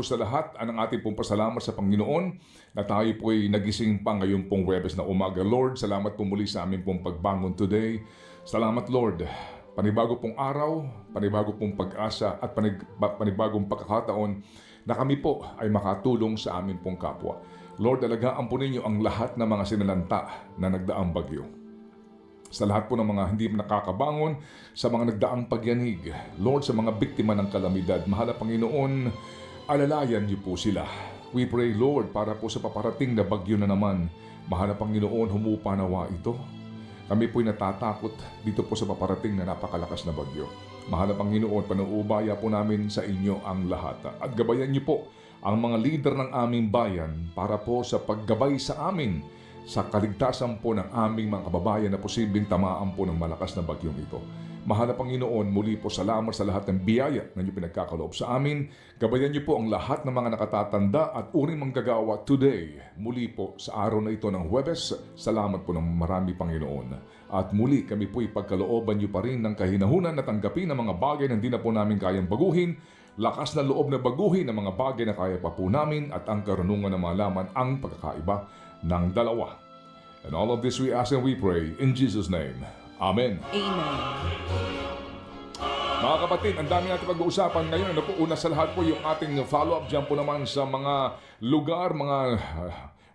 po sa lahat, ang ating pong pasalamat sa Panginoon na tayo po ay nagising pa ngayon pong Huwebes na umaga. Lord, salamat po muli sa amin pong pagbangon today. Salamat Lord, panibago pong araw, panibago pong pag-asa at panibagong pagkakataon na kami po ay makatulong sa amin pong kapwa. Lord, alagaan po ninyo ang lahat ng mga sinalanta na nagdaang bagyo. Sa lahat po ng mga hindi nakakabangon, sa mga nagdaang pagyanig, Lord, sa mga biktima ng kalamidad, mahal na Panginoon, alalayan niyo po sila. We pray, Lord, para po sa paparating na bagyo na naman, mahal na Panginoon, humupa nawa ito. Kami po'y natatakot dito po sa paparating na napakalakas na bagyo. Mahal na Panginoon, panuubaya po namin sa inyo ang lahat. At gabayan niyo po ang mga leader ng aming bayan para po sa paggabay sa amin sa kaligtasan po ng aming mga kababayan na posibleng tamaan po ng malakas na bagyong ito. Mahal na Panginoon, muli po salamat sa lahat ng biyaya na inyo pinagkakaloob sa amin. Gabayan niyo po ang lahat ng mga nakatatanda at uring manggagawa today. Muli po sa araw na ito ng Huwebes, salamat po ng marami Panginoon. At muli kami po ipagkalooban niyo pa rin ng kahinahunan na tanggapin ang mga bagay na hindi na po namin kayang baguhin. Lakas na loob na baguhin ang mga bagay na kaya pa po namin at ang karunungan na malaman ang pagkakaiba ng dalawa. And all of this we ask and we pray in Jesus' name. Amen. Amen. Mga kapatid, ang dami natin pag-uusapan ngayon. Ano po, una sa lahat po yung ating follow-up dyan po naman sa mga lugar,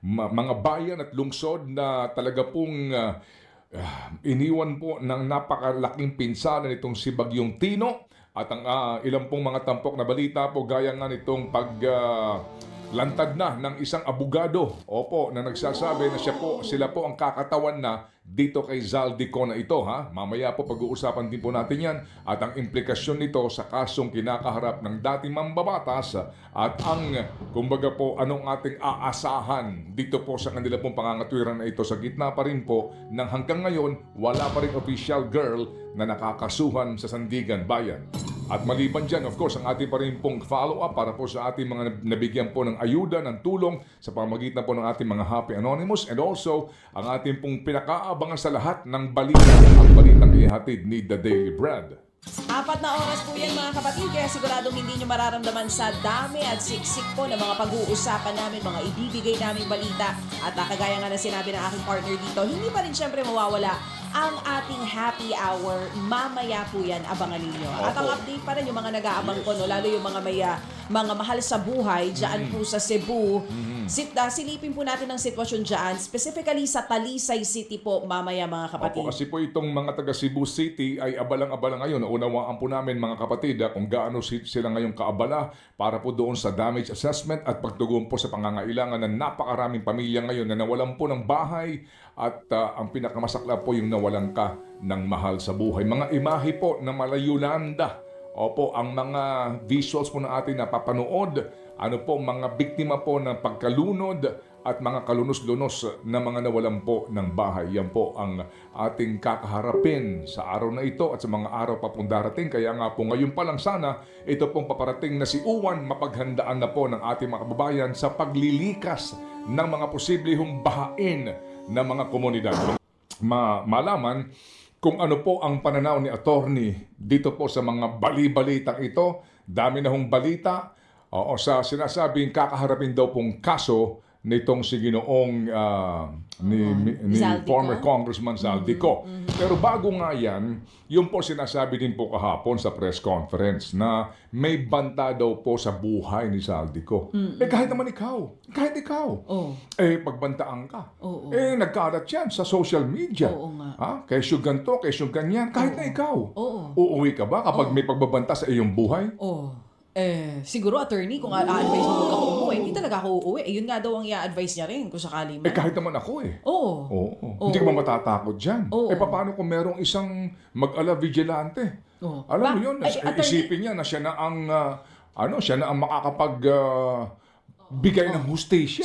mga bayan at lungsod na talaga pong iniwan po ng napakalaking pinsala nitong si Bagyong Tino. At ang ilang pong mga tampok na balita po gaya nga nitong lantad na ng isang abogado, opo, na nagsasabi na sila po ang kakatawan na dito kay Zaldico na ito, ha? Mamaya po pag-uusapan din po natin yan at ang implikasyon nito sa kasong kinakaharap ng dating mambabatas at ang, kumbaga po, anong ating aasahan dito po sa kanila pong pangangatwiran na ito sa gitna pa rin po ng hanggang ngayon wala pa rin official girl na nakakasuhan sa Sandigan Bayan. At maliban dyan, of course, ang ating pa rin pong follow-up para po sa ating mga nabigyan po ng ayuda, ng tulong sa pamagitan po ng ating mga Happy Anonymous and also ang ating pong pinakaabangan sa lahat ng balita, ang balitang ihatid ni The Daily Bread. 4 na oras po yan mga kapatid, kaya siguradong hindi nyo mararamdaman sa dami at siksik po ng mga pag-uusapan namin, mga ibibigay namin balita. At kagaya nga na sinabi ng aking partner dito, hindi pa rin syempre mawawala ang ating happy hour. Mamaya po yan, abangan ninyo. At ang update pa rin yung mga nag-aabang po, no? Lalo yung mga mahal sa buhay dyan po sa Cebu. Silipin po natin ang sitwasyon dyan, specifically sa Talisay City po mamaya mga kapatid. Opo, kasi po itong mga taga Cebu City ay abalang-abala ngayon. Unawaan po namin mga kapatid kung gaano sila ngayong kaabala para po doon sa damage assessment at pagtugon po sa pangangailangan ng napakaraming pamilya ngayon na nawalan po ng bahay at ang pinakamasakla po yung nawalan ka ng mahal sa buhay. Mga imahe po na malayulanda. Opo, ang mga visuals po na atin napapanood, ano po, mga biktima po ng pagkalunod at mga kalunos-lunos na mga nawalan po ng bahay. Yan po ang ating kakaharapin sa araw na ito at sa mga araw pa pong darating. Kaya nga po ngayon pa lang sana, ito pong paparating na si Uwan, mapaghandaan na po ng ating mga kababayan sa paglilikas ng mga posibleng bahain ng mga komunidad. Malaman kung ano po ang pananaw ni attorney dito po sa mga bali-balitang ito. Dami na hong balita sa sinasabing kakaharapin daw pong kaso nitong si Ginoong ni former Congressman Zaldico. Pero bago nga yan, yung po sinasabi din po kahapon sa press conference na may banta daw po sa buhay ni Zaldico. Kahit naman ikaw, pagbantaan ka. Nagkalat yan sa social media. Kesyo ganito, kesyo ganyan. Kahit na ikaw, uuwi ka ba kapag may pagbabanta sa iyong buhay? Siguro attorney, kung a-advise mo huwag ako umuwi, hindi talaga ako uuwi. Yun nga daw ang i-advise niya rin kung sakali man. Kahit naman ako Hindi ka ba matatakot dyan? Paano kung merong isang mag-ala vigilante? Alam mo yun, isipin niya na siya na ang makakapag bigay ng hustisya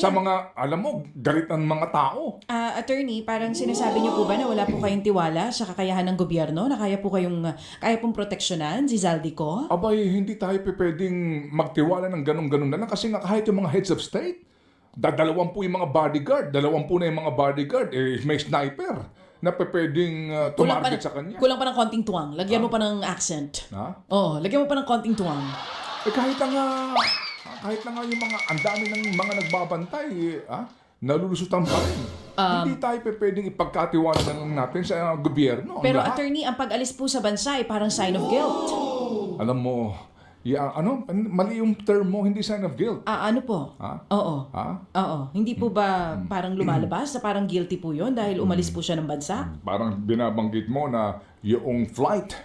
sa mga, alam mo, galit ng mga tao. Attorney, parang sinasabi niyo po ba na wala po kayong tiwala sa kakayahan ng gobyerno na kaya pong proteksyonan si Zaldico? Abay, hindi tayo pwedeng magtiwala ng ganun-ganun na lang kasi nga kahit yung mga heads of state, dadalawan po yung mga bodyguard, may sniper na pwedeng tumarget sa kanya. Kulang pa ng konting tuwang. Lagyan mo pa ng accent. Lagyan mo pa ng konting tuwang. Kahit nga Kahit na nga yung mga, ang dami ng mga nagbabantay, nalulusutan pa rin. Hindi tayo pwedeng ipagkatiwala natin sa gobyerno. Pero attorney, ang pag-alis po sa bansa ay parang sign of guilt. Alam mo, mali yung term mo, hindi sign of guilt. Ano po? Oo. Oo. Hindi po ba parang lumalabas na parang guilty po yun dahil umalis po siya ng bansa? Parang binabanggit mo na yung flight.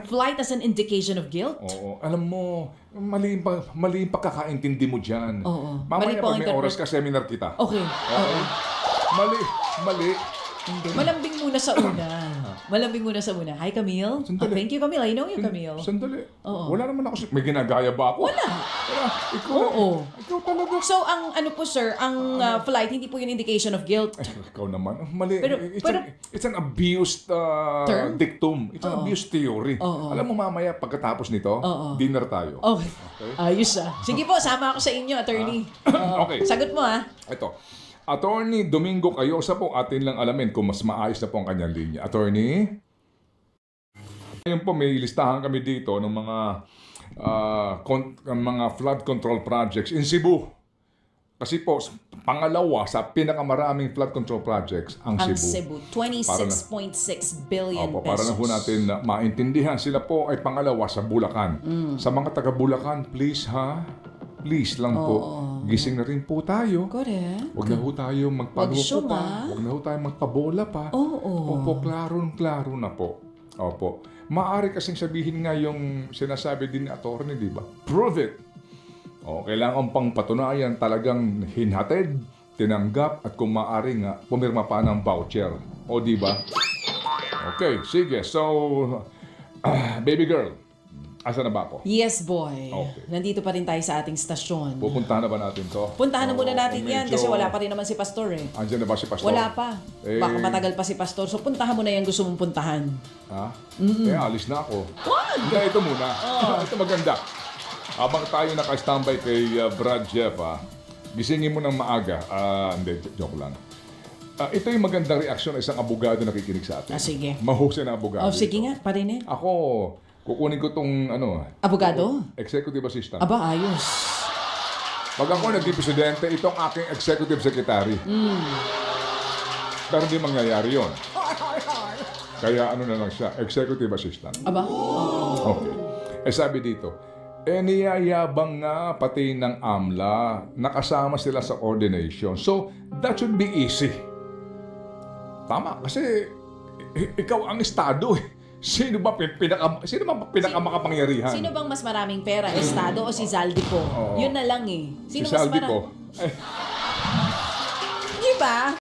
Flight as an indication of guilt? Oo. Alam mo, mali yung pagkakaintindi mo dyan. Oo. Mamaya pag may oras ka, seminar kita. Okay. Oo. Mali. Malambing muna sa una. Malambing muna sa una. Hi, Camille. Thank you, Camille. I know you, Camille. Sandali. Oo. Wala naman ako. May ginagaya ba ako? Wala. Ikaw talaga. So, ang ano po, sir, ang flight, hindi po yung indication of guilt. Ikaw naman. Mali. Pero, it's an abused dictum. It's an abused theory. Alam mo, mamaya, pagkatapos nito, dinner tayo. Okay. Ayos Sige po, sama ako sa inyo, attorney. Okay. Sagot mo Ito. Attorney Domingo Cayosa po, atin lang alamin kung mas maayos na po ang kanyang linya. Attorney? Ngayon po, may listahan kami dito ng mga flood control projects in Cebu. Kasi po, pangalawa sa pinakamaraming flood control projects, ang Cebu. 26.6 billion pesos. Para na po natin maintindihan, sila po ay pangalawa sa Bulacan. Sa mga taga Bulacan, please please lang po, gising na rin po tayo. Correct. Huwag na po tayo magpaluko pa. Huwag na po tayo magpabola pa. Opo, klaro na po. Opo. Maaari kasing sabihin nga yung sinasabi din ni attorney, di ba? Prove it. Kailangan pang patunayan talagang hinhatid, tinanggap, at kung maaari nga, pumirma pa ng voucher. Di ba? Okay, sige. So, baby girl, asa na ba ako? Yes, boy. Okay. Nandito pa rin tayo sa ating stasyon. Pupuntahan na ba natin to? Puntahan na muna natin yan kasi wala pa rin naman si Pastor Andiyan na ba si Pastor? Wala pa. Baka matagal pa si Pastor. So puntahan mo na yan gusto mong puntahan. Alis na ako. What? Hindi, ito muna. Ito maganda. Habang tayo naka-standby kay Brad Jeff, gisingin mo ng maaga. Hindi, joke lang. Ito yung magandang reaksyon ng isang abogado na nakikinig sa atin. Sige. Mahusay na abogado. Sige nga, parinig. Ako, kukunin ko tong abogado? Executive assistant. Aba, ayos. Pag ako naging presidente, itong aking executive secretary. Pero hindi mangyayari yun. Kaya na lang siya, executive assistant. Aba? Okay. Sabi dito, niyayabang nga pati ng AMLA, nakasama sila sa ordination. So, that should be easy. Tama, kasi ikaw ang estado Sino ba pinakamakapangyarihan? Sino bang mas maraming pera? Estado o si Zaldico? Yun na lang Sino si mas Zaldico. Di ba?